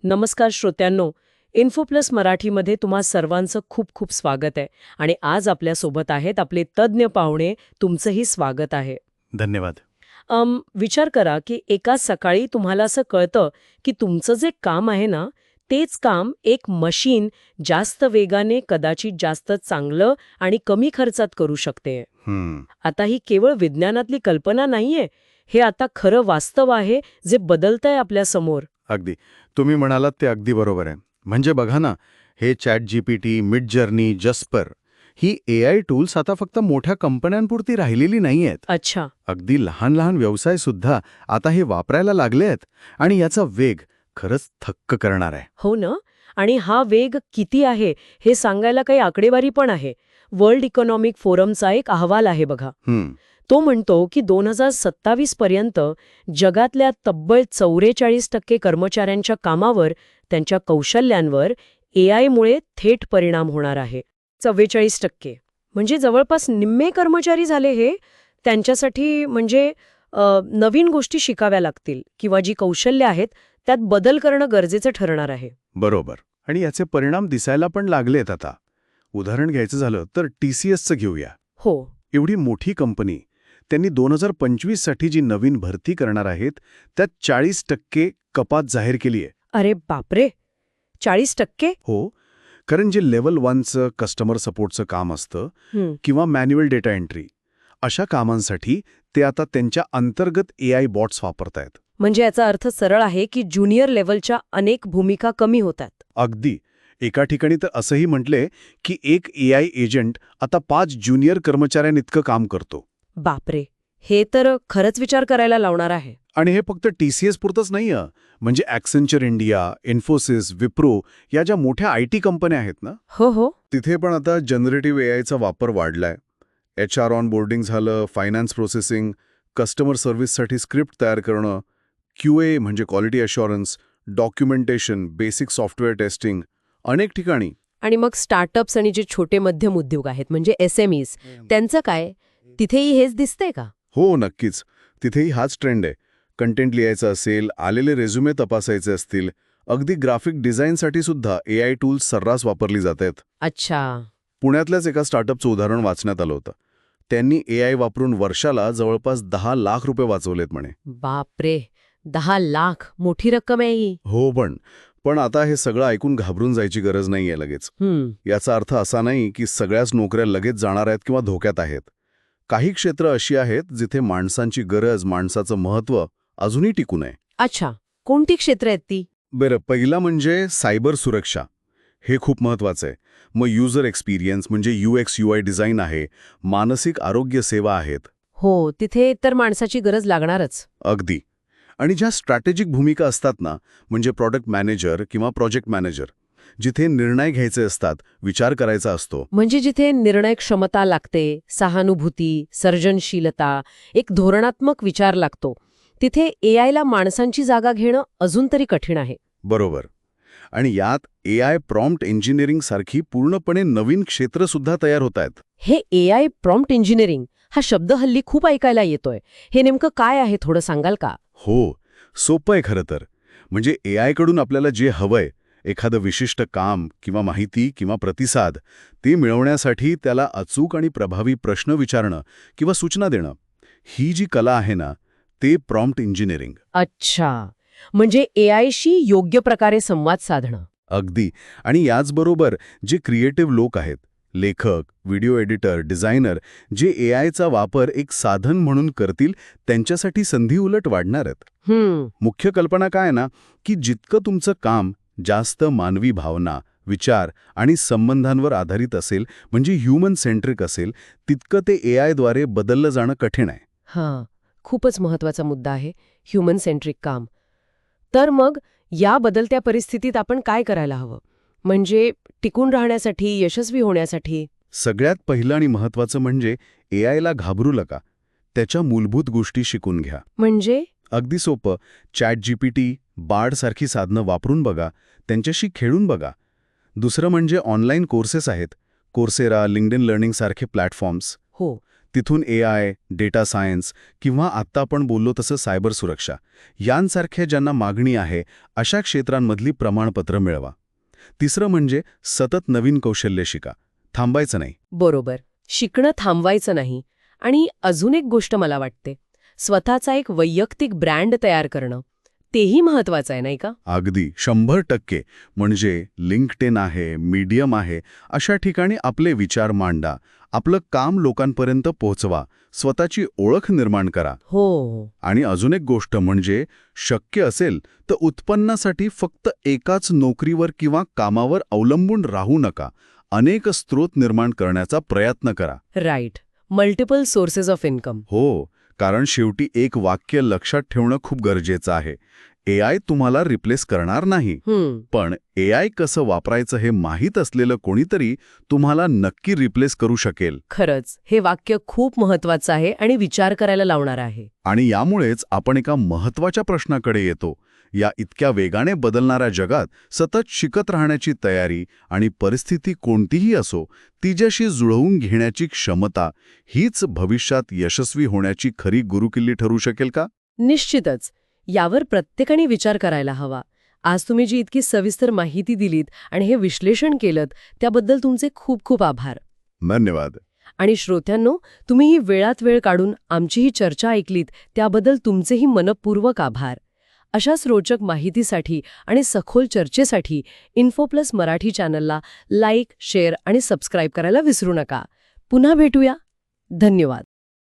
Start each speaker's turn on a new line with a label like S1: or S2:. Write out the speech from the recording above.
S1: नमस्कार श्रोत्यांनो, info plus मराठीमध्ये तुम्हा सर्वांचं खूप खूप स्वागत आहे. आणि आज आपल्यासोबत आहेत आपले तज्ज्ञ पाहुणे. तुमचंही स्वागत आहे.
S2: धन्यवाद.
S1: विचार करा की एका सकाळी तुम्हाला असं कळतं की तुमचं जे काम आहे ना, तेच काम एक मशीन जास्त वेगाने, कदाचित जास्त चांगलं आणि कमी खर्चात करू शकते. आता ही केवळ विज्ञानातली कल्पना नाहीये, हे आता खरं वास्तव आहे जे बदलतंय आपल्या समोर.
S2: अगदी. तुम्ही म्हणालात ते अगदी बरोबर आहे. म्हणजे बघा ना, हे ChatGPT, मिडजर्नी, जस्पर ही AI टूल्स आता फक्त मोठ्या कंपन्यांपुरती राहिलेली नाही आहेत.
S1: अच्छा.
S2: अगदी लहान लहान व्यवसाय सुद्धा आता हे वापरायला लागले आहेत आणि याचा वेग खरंच थक्क करणार आहे.
S1: हो ना. आणि हा वेग किती आहे हे सांगायला काही आकडेवारी पण आहे. वर्ल्ड इकॉनॉमिक फोरमचा एक अहवाल आहे बघा. तो म्हणतो की 2027 पर्यंत जगातल्या तब्बल 44% कर्मचाऱ्यांच्या कामावर, त्यांच्या कौशल्यांवर AI मुळे थेट परिणाम होणार आहे. 44%. म्हणजे जवळपास निम्मे कर्मचारी झाले हे. त्यांच्यासाठी म्हणजे नवीन गोष्टी शिकाव्या लागतील किंवा जी कौशल्य आहेत त्यात बदल करणं गरजेचं ठरणार आहे.
S2: बरोबर. आणि याचे परिणाम दिसायला पण लागलेत आता. उदाहरण घ्यायचं झालं तर TCSचं घेऊया.
S1: हो.
S2: एवढी मोठी कंपनी, त्यांनी 2025 साठी जी नवीन भरती करणार आहेत त्यात 40% कपात जाहीर केली आहे.
S1: अरे बापरे, 40%?
S2: हो, कारण जे लेव्हल 1चं कस्टमर सपोर्टचं काम असतं किंवा मॅन्युअल डेटा एंट्री, अशा कामांसाठी ते आता त्यांच्या अंतर्गत AI बॉट्स वापरतायत.
S1: म्हणजे याचा अर्थ सरळ आहे की ज्युनियर लेव्हलच्या अनेक भूमिका कमी होतात.
S2: अगदी. एका ठिकाणी तर असंही म्हटले की एक AI एजंट आता 5 ज्युनियर कर्मचाऱ्यांइतकं काम करतो.
S1: बापरे, हे तर खरंच विचार करायला लावणार आहे.
S2: आणि हे फक्त TCS पुरतंच नाहीये. म्हणजे ॲक्सेंचर इंडिया, इन्फोसिस, विप्रो या ज्या मोठ्या IT कंपन्या आहेत ना,
S1: हो,
S2: तिथे पण आता जनरेटिव्ह AIचा वापर वाढलाय. HR ऑनबोर्डिंग झालं, फायनान्स प्रोसेसिंग, कस्टमर सर्व्हिससाठी स्क्रिप्ट तयार करणं, QA म्हणजे quality assurance, documentation, basic software testing, अनेक ठिकाणी.
S1: आणि मग स्टार्टअप्स आणि जे छोटे मध्यम उद्योग आहेत म्हणजे SMEs, त्यांचं काय? तिथेही हेच दिसतंय का?
S2: हो, नक्कीच. तिथेही हाच ट्रेंड आहे. कंटेंट लिहायचं असेल, आलेले रेझ्युमे तपासायचे असतील, अगदी ग्राफिक डिझाईनसाठी सुद्धा AI टूल्स सर्रास वापरली जात आहेत.
S1: अच्छा.
S2: पुण्यातल्याच एका स्टार्टअपचं उदाहरण वाचण्यात आलं होतं. त्यांनी AI वापरून वर्षाला जवळपास 10 लाख रुपये वाचवलेत म्हणे.
S1: बापरे, 10 लाख, मोठी रक्कम आहे ही.
S2: हो, पण आता हे सगळं ऐकून घाबरून जायची गरज नाहीये लगेच. याचा अर्थ असा नाही की सगळ्याच नोकऱ्या लगेच जाणार आहेत किंवा धोक्यात आहेत. काही क्षेत्र अशी आहेत जिथे माणसांची गरज, माणसाचं महत्त्व अजूनही टिकून आहे.
S1: अच्छा, कोणती क्षेत्र आहेत ती?
S2: बरं, पहिला म्हणजे सायबर सुरक्षा. हे खूप महत्त्वाचं आहे. मग युजर एक्सपिरियन्स म्हणजे UX UI डिझाईन आहे, मानसिक आरोग्य सेवा आहेत.
S1: हो, तिथे तर माणसाची गरज लागणारच.
S2: अगदी. आणि ज्या स्ट्रॅटेजिक भूमिका असतात ना, म्हणजे प्रॉडक्ट मॅनेजर किंवा प्रोजेक्ट मॅनेजर, जिथे निर्णय घ्यायचे असतात, विचार करायचा असतो.
S1: म्हणजे जिथे निर्णय क्षमता लागते, सहानुभूती, सर्जनशीलता, एक धोरणात्मक विचार लागतो, तिथे AIला माणसांची जागा घेणं अजून तरी कठीण आहे.
S2: बरोबर. आणि यात AI प्रॉम्प्ट इंजिनिअरिंग सारखी पूर्णपणे नवीन क्षेत्र सुद्धा तयार होत आहेत.
S1: हे AI प्रॉम्प्ट इंजिनिअरिंग हा शब्द हल्ली खूप ऐकायला येतोय. हे नेमकं काय आहे, थोडं सांगाल का?
S2: हो, सोपं आहे खरं तर. म्हणजे AI कडून आपल्याला जे हवंय, एखादं विशिष्ट काम किंवा माहिती किंवा प्रतिसाद, ते मिळवण्यासाठी त्याला अचूक आणि प्रभावी प्रश्न विचारणं किंवा सूचना देणं, ही जी कला आहे ना, ते प्रॉम्प्ट इंजिनिअरिंग.
S1: अच्छा, म्हणजे AIशी योग्य प्रकारे संवाद साधणं.
S2: अगदी. आणि याचबरोबर जे क्रिएटिव्ह लोक आहेत, लेखक, व्हिडिओ एडिटर, डिझायनर, जे AIचा वापर एक साधन म्हणून करतील, त्यांच्यासाठी संधी उलट वाढणार आहेत. मुख्य कल्पना काय आहे ना, की जितकं तुमचं काम जास्त मानवी भावना, विचार आणि संबंधांवर आधारित असेल, म्हणजे ह्युमन सेंट्रिक असेल, तितकं ते AIद्वारे बदललं जाणं कठीण आहे.
S1: हां, खूपच महत्वाचा मुद्दा आहे, ह्युमन सेंट्रिक काम. तर मग या बदलत्या परिस्थितीत आपण काय करायला हवं? म्हणजे टिकून राहण्यासाठी, यशस्वी होण्यासाठी?
S2: सगळ्यात पहिलं आणि महत्त्वाचं म्हणजे AIला घाबरू नका. त्याच्या मूलभूत गोष्टी शिकून घ्या.
S1: म्हणजे?
S2: अगदी सोपं. ChatGPT, बार्ड सारखी साधनं वापरून बघा, त्यांच्याशी खेळून बघा. दुसरं म्हणजे ऑनलाईन कोर्सेस आहेत. कोर्सेरा, लिंक्डइन लर्निंग सारखे प्लॅटफॉर्म्स.
S1: हो.
S2: तिथून AI, डेटा सायन्स किंवा आत्ता आपण बोललो तसं सायबर सुरक्षा यांसारख्या ज्यांना मागणी आहे अशा क्षेत्रांमधली प्रमाणपत्र मिळवा. तिसरं म्हणजे सतत नवीन कौशल्य शिका. थांबायचं नाही.
S1: बरोबर. शिकणं थांबवायचं नाही. आणि अजून एक गोष्ट मला वाटते, स्वतःचा एक वैयक्तिक ब्रँड तयार करणं तेही महत्वाचं आहे, नाही का?
S2: अगदी 100%. म्हणजे लिंक्डइन आहे, मीडियम आहे, अशा ठिकाणी आपले विचार मांडा, आपलं काम लोकांपर्यंत पोहोचवा, स्वतःची ओळख निर्माण करा.
S1: हो.
S2: आणि अजून एक गोष्ट म्हणजे शक्य असेल तर उत्पन्नासाठी फक्त एकाच नोकरीवर किंवा कामावर अवलंबून राहू नका. अनेक स्रोत निर्माण करण्याचा प्रयत्न करा.
S1: Right. Multiple sources of income.
S2: हो, कारण शेवटी एक वाक्य लक्षात ठेवणं खूप गरजेचं आहे. AI तुम्हाला रिप्लेस करणार नाही, पण AI कसं वापरायचं हे माहीत असलेलं कोणीतरी तुम्हाला नक्की रिप्लेस करू शकेल.
S1: खरंच, हे वाक्य खूप महत्वाचं आहे आणि विचार करायला लावणार आहे.
S2: आणि यामुळेच आपण एका महत्त्वाच्या प्रश्नाकडे येतो. या इतक्या वेगाने बदलणाऱ्या जगात सतत शिकत राहण्याची तयारी आणि परिस्थिती कोणतीही असो, तिच्याशी जुळवून घेण्याची क्षमता हीच भविष्यात यशस्वी होण्याची खरी गुरुकिल्ली ठरू शकेल का?
S1: निश्चितच. यावर प्रत्येकाने विचार करायला हवा. आज तुम्ही जी इतकी सविस्तर माहिती दिलीत आणि हे विश्लेषण केलं त्याबद्दल तुमचे खूप खूप आभार.
S2: धन्यवाद.
S1: आणि श्रोत्यांनो, तुम्ही ही वेळात वेळ काढून आमची ही चर्चा ऐकलीत त्याबद्दल तुमचेही मनःपूर्वक आभार. अशाच रोचक माहितीसाठी आणि सखोल चर्चेसाठी इन्फोप्लस मराठी चॅनलला लाईक, शेअर आणि सबस्क्राईब करायला विसरू नका. पुन्हा भेटूया. धन्यवाद.